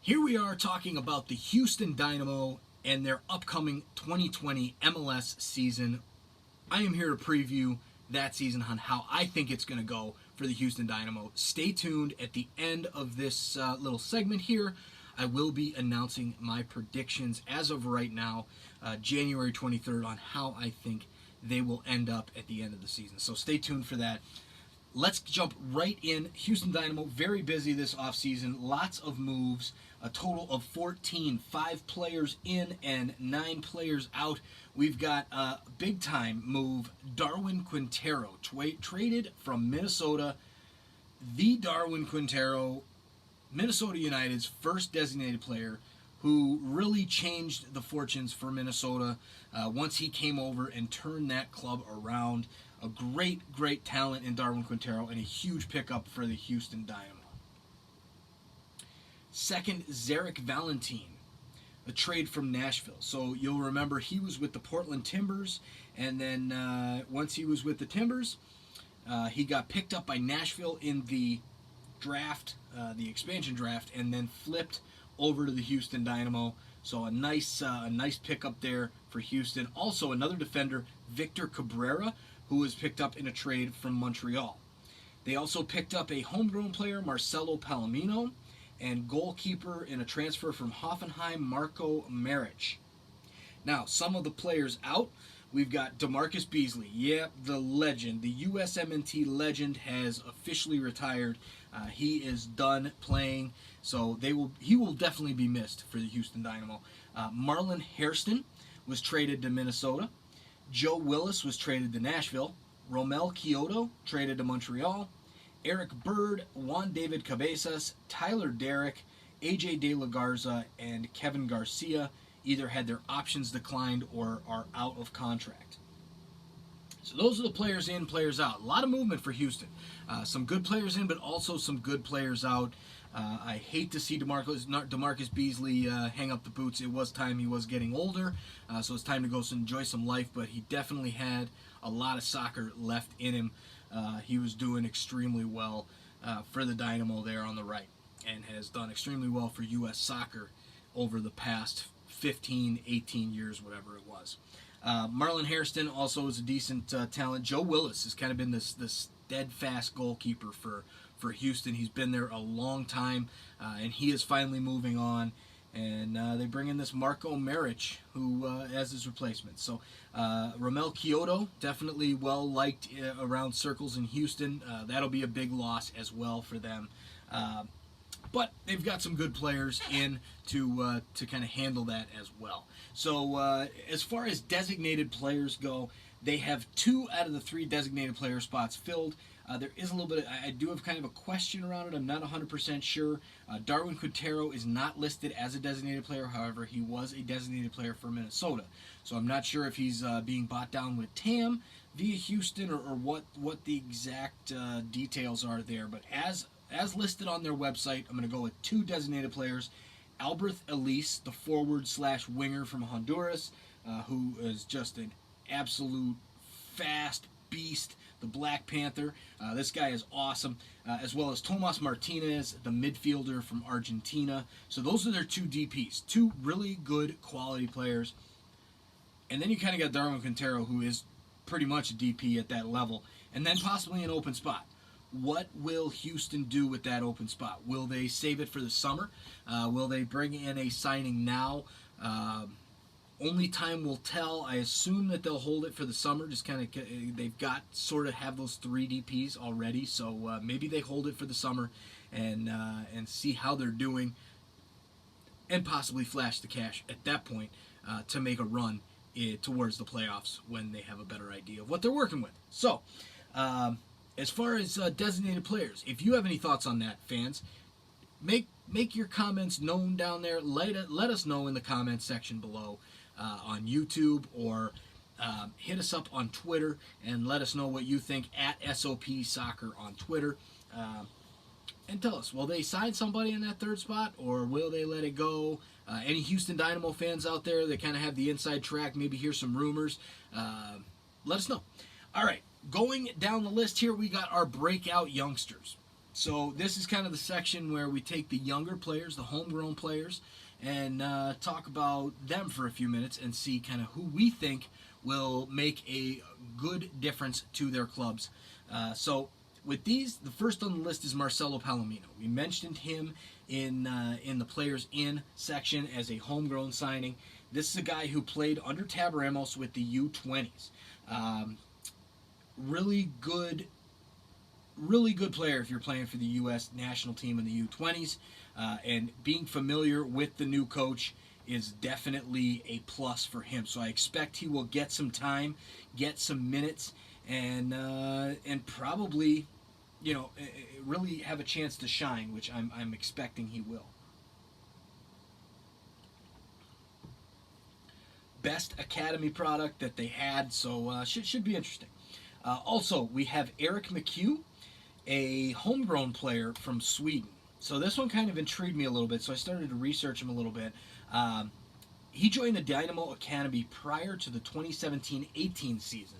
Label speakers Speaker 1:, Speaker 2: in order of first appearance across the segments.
Speaker 1: Here we are talking about the Houston Dynamo and their upcoming 2020 MLS season. I am here to preview that season on how I think it's going to go for the Houston Dynamo. Stay tuned. At the end of this little segment here, I will be announcing my predictions as of right now, January 23rd, on how I think they will end up at the end of the season. So stay tuned for that. Let's jump right in. Houston Dynamo, very busy this offseason. Lots of moves. A total of 14. 5 players in and 9 players out. We've got a big-time move. Darwin Quintero, traded from Minnesota. The Darwin Quintero, Minnesota United's first designated player, who really changed the fortunes for Minnesota once he came over and turned that club around. A great talent in Darwin Quintero and a huge pickup for the Houston Dynamo. Second, Zarek Valentin, a trade from Nashville. So you'll remember he was with the Portland Timbers, and then once he was with the Timbers, he got picked up by Nashville in the draft, the expansion draft, and then flipped over to the Houston Dynamo. So a nice pickup there for Houston. Also another defender, Victor Cabrera, who was picked up in a trade from Montreal. They also picked up a homegrown player, Marcelo Palomino, and goalkeeper in a transfer from Hoffenheim, Marco Maric. Now, some of the players out, we've got DeMarcus Beasley. Yep, the legend, the USMNT legend has officially retired. He is done playing, so he will definitely be missed for the Houston Dynamo. Marlon Hairston was traded to Minnesota. Joe Willis was traded to Nashville. Romel Kyoto traded to Montreal. Eric Bird, Juan David Cabezas, Tyler Derrick, AJ De La Garza, and Kevin Garcia either had their options declined or are out of contract. So those are the players in, players out. A lot of movement for Houston. Some good players in, but also some good players out. I hate to see DeMarcus Beasley hang up the boots. It was time. He was getting older, so it's time to go enjoy some life, but he definitely had a lot of soccer left in him. He was doing extremely well for the Dynamo there on the right, and has done extremely well for U.S. soccer over the past 15, 18 years, whatever it was. Marlon Hairston also is a decent talent. Joe Willis has kind of been this steadfast goalkeeper for Houston. He's been there a long time, and he is finally moving on. And they bring in this Marco Maric, who as his replacement. So Romel Kyoto, definitely well-liked around circles in Houston. That'll be a big loss as well for them. But they've got some good players in to kind of handle that as well. So as far as designated players go, they have 2 out of the 3 designated player spots filled. There is a little bit, I do have kind of a question around it. I'm not 100% sure. Darwin Quintero is not listed as a designated player. However, he was a designated player for Minnesota. So I'm not sure if he's being bought down with TAM via Houston or what the exact details are there. But as listed on their website, I'm going to go with 2 designated players. Alberth Elise, the forward/winger from Honduras, who is just an absolute fast beast, the Black Panther. This guy is awesome, as well as Tomas Martinez, the midfielder from Argentina. So those are their 2 DPs, 2 really good quality players. And then you kind of got Darwin Quintero, who is pretty much a DP at that level, and then possibly an open spot. What will Houston do with that open spot? Will they save it for the summer? Will they bring in a signing now? Only time will tell. I assume that they'll hold it for the summer. Just kind of, they've got sort of have those 3 DPs already, so maybe they hold it for the summer and see how they're doing, and possibly flash the cash at that point to make a run towards the playoffs when they have a better idea of what they're working with. So, as far as designated players, if you have any thoughts on that, fans, make your comments known down there. Let us know in the comments section below. On YouTube, or hit us up on Twitter and let us know what you think at SOP Soccer on Twitter. And tell us, will they sign somebody in that 3rd spot, or will they let it go? Any Houston Dynamo fans out there that kind of have the inside track, maybe hear some rumors, let us know. All right, going down the list here, we got our breakout youngsters. So this is kind of the section where we take the younger players, the homegrown players, and talk about them for a few minutes and see kind of who we think will make a good difference to their clubs. So with these, the first on the list is Marcelo Palomino. We mentioned him in the Players In section as a homegrown signing. This is a guy who played under Tab Ramos with the U20s. Really good player if you're playing for the U.S. national team in the U20s. And being familiar with the new coach is definitely a plus for him. So I expect he will get some time, get some minutes, and probably, really have a chance to shine, which I'm expecting he will. Best academy product that they had, so should be interesting. Also, we have Eric McHugh, a homegrown player from Sweden. So this one kind of intrigued me a little bit, so I started to research him a little bit. He joined the Dynamo Academy prior to the 2017-18 season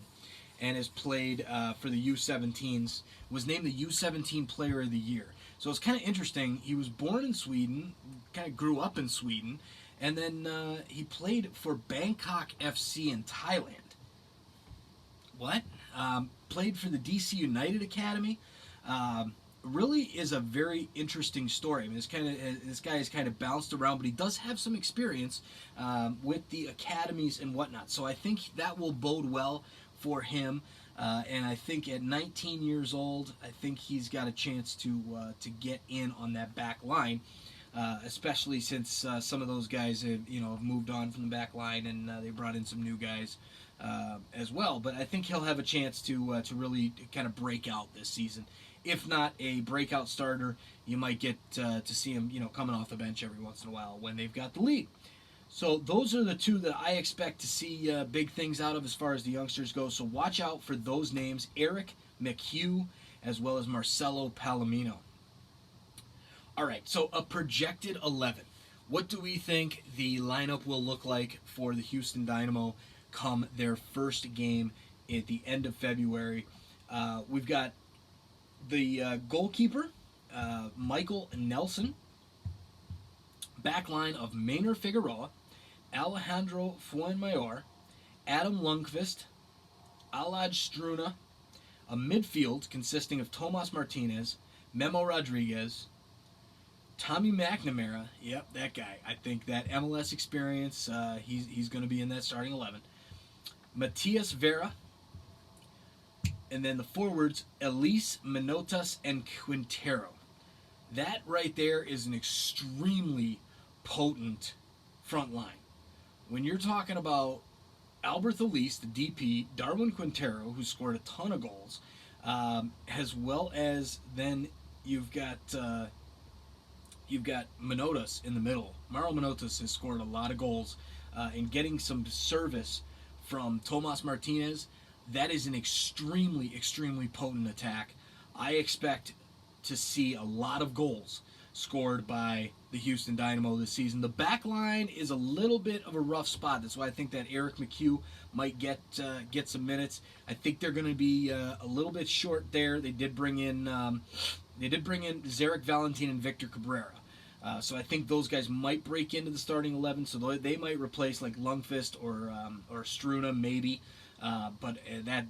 Speaker 1: and has played for the U17s, was named the U17 Player of the Year. So it's kind of interesting. He was born in Sweden, kind of grew up in Sweden, and then he played for Bangkok FC in Thailand. What? Played for the DC United Academy. Really is a very interesting story. I mean, this guy has kind of bounced around, but he does have some experience with the academies and whatnot. So I think that will bode well for him. And I think at 19 years old, I think he's got a chance to get in on that back line, especially since some of those guys have moved on from the back line and they brought in some new guys as well. But I think he'll have a chance to really kind of break out this season. If not a breakout starter, you might get to see him, coming off the bench every once in a while when they've got the lead. So those are the two that I expect to see big things out of as far as the youngsters go. So watch out for those names, Eric McHugh as well as Marcelo Palomino. All right, so a projected 11. What do we think the lineup will look like for the Houston Dynamo come their first game at the end of February? We've got the goalkeeper, Michael Nelson. Backline of Maynor Figueroa, Alejandro Fuenmayor, Adam Lundqvist, Alad Struna. A midfield consisting of Tomas Martinez, Memo Rodriguez, Tommy McNamara. Yep, that guy. I think that MLS experience, he's going to be in that starting 11. Matias Vera. And then the forwards, Elise, Menotas, and Quintero. That right there is an extremely potent front line. When you're talking about Albert Elise, the DP, Darwin Quintero, who scored a ton of goals, as well as then you've got Menotas in the middle. Mauro Menotas has scored a lot of goals, and getting some service from Tomas Martinez. That is an extremely, extremely potent attack. I expect to see a lot of goals scored by the Houston Dynamo this season. The back line is a little bit of a rough spot. That's why I think that Eric McHugh might get some minutes. I think they're going to be a little bit short there. They did bring in Zarek Valentin and Victor Cabrera. So I think those guys might break into the starting 11. So they might replace like Lundqvist or Struna maybe. But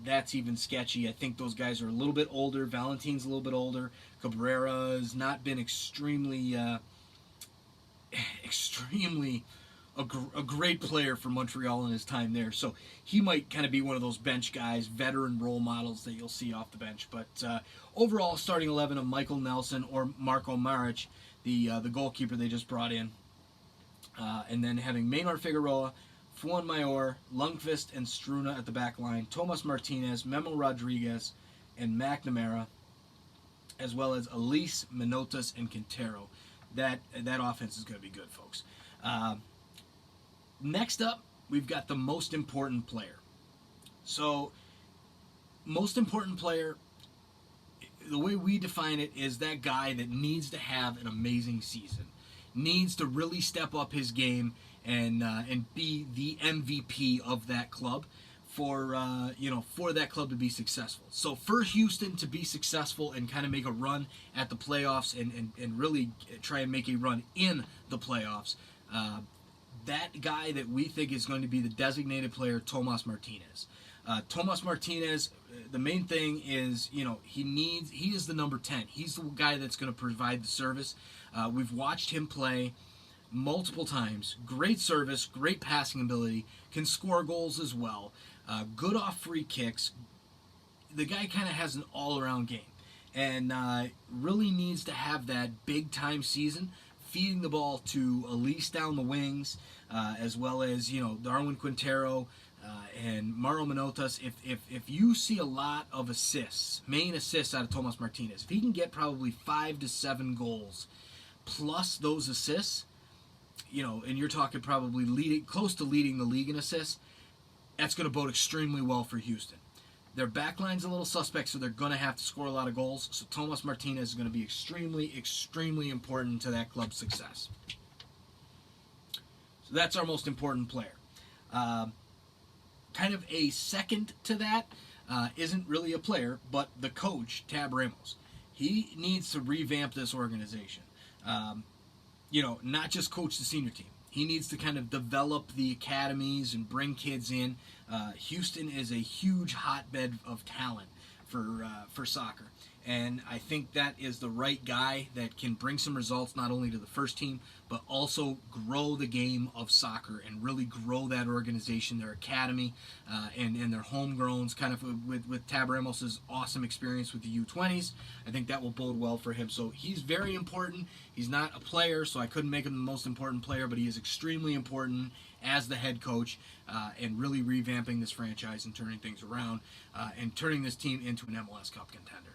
Speaker 1: that's even sketchy. I think those guys are a little bit older. Valentin's a little bit older. Cabrera has not been extremely a great player for Montreal in his time there. So he might kind of be one of those bench guys, veteran role models that you'll see off the bench. But overall, starting 11 of Michael Nelson or Marco Maric, the goalkeeper they just brought in. And then having Maynor Figueroa, Fuenmayor, Lundqvist, and Struna at the back line, Tomas Martinez, Memo Rodriguez, and McNamara, as well as Elise, Menotas, and Quintero. That offense is going to be good, folks. Next up, we've got the most important player. So, most important player, the way we define it, is that guy that needs to have an amazing season, needs to really step up his game and be the MVP of that club. for that club to be successful. So for Houston to be successful and kind of make a run at the playoffs and really try and make a run in the playoffs, that guy that we think is going to be the designated player, Tomas Martinez. Tomas Martinez, the main thing is, he is the number 10. He's the guy that's going to provide the service. We've watched him play multiple times. Great service, great passing ability, can score goals as well. Good off free kicks. The guy kind of has an all-around game, and really needs to have that big-time season, feeding the ball to Elise down the wings, as well as Darwin Quintero and Mauro Manotas. If you see a lot of assists, main assists out of Tomas Martinez, if he can get probably 5 to 7 goals plus those assists, and you're talking probably close to leading the league in assists, that's going to bode extremely well for Houston. Their backline's a little suspect, so they're going to have to score a lot of goals. So Tomas Martinez is going to be extremely, extremely important to that club's success. So that's our most important player. Kind of a second to that isn't really a player, but the coach, Tab Ramos. He needs to revamp this organization. Not just coach the senior team. He needs to kind of develop the academies and bring kids in. Houston is a huge hotbed of talent for soccer. And I think that is the right guy that can bring some results not only to the first team, but also grow the game of soccer and really grow that organization, their academy, and their homegrowns, kind of with Tab Ramos' awesome experience with the U20s. I think that will bode well for him. So he's very important. He's not a player, so I couldn't make him the most important player, but he is extremely important as the head coach and really revamping this franchise and turning things around and turning this team into an MLS Cup contender.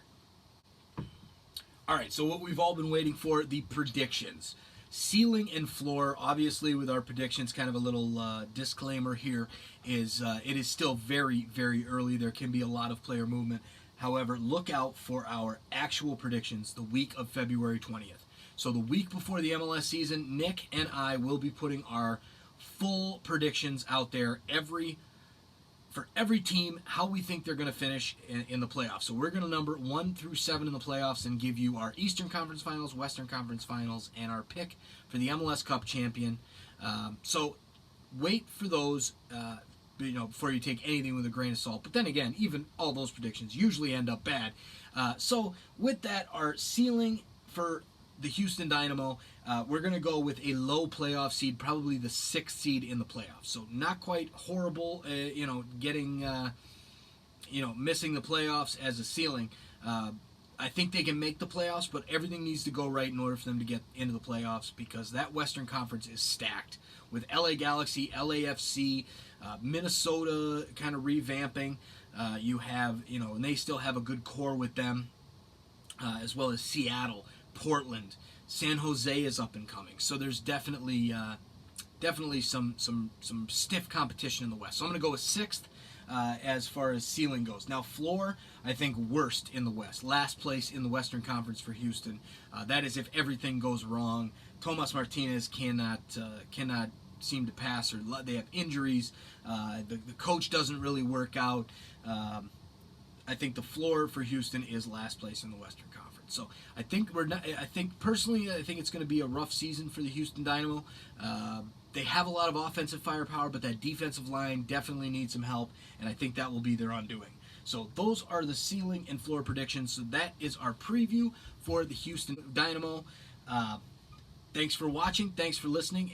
Speaker 1: All right, so what we've all been waiting for, the predictions. Ceiling and floor, obviously with our predictions, kind of a little disclaimer here, is it is still very, very early. There can be a lot of player movement. However, look out for our actual predictions the week of February 20th. So the week before the MLS season, Nick and I will be putting our full predictions out there for every team, how we think they're going to finish in the playoffs. So we're going to number 1 through 7 in the playoffs and give you our Eastern Conference Finals, Western Conference Finals, and our pick for the MLS Cup champion. So wait for those, before you take anything with a grain of salt. But then again, even all those predictions usually end up bad. So with that, our ceiling for the Houston Dynamo, we're going to go with a low playoff seed, probably the 6th seed in the playoffs. So not quite horrible, getting, missing the playoffs as a ceiling. I think they can make the playoffs, but everything needs to go right in order for them to get into the playoffs, because that Western Conference is stacked with LA Galaxy, LAFC, Minnesota kind of revamping. You have, and they still have a good core with them, as well as Seattle, Portland, San Jose is up and coming. So there's definitely some stiff competition in the West. So I'm going to go with 6th as far as ceiling goes. Now floor, I think worst in the West. Last place in the Western Conference for Houston. That is if everything goes wrong. Tomas Martinez cannot seem to pass, or they have injuries. The coach doesn't really work out. I think the floor for Houston is last place in the Western Conference. So I think personally, I think it's going to be a rough season for the Houston Dynamo. They have a lot of offensive firepower, but that defensive line definitely needs some help, and I think that will be their undoing. So those are the ceiling and floor predictions. So that is our preview for the Houston Dynamo. Thanks for watching. Thanks for listening.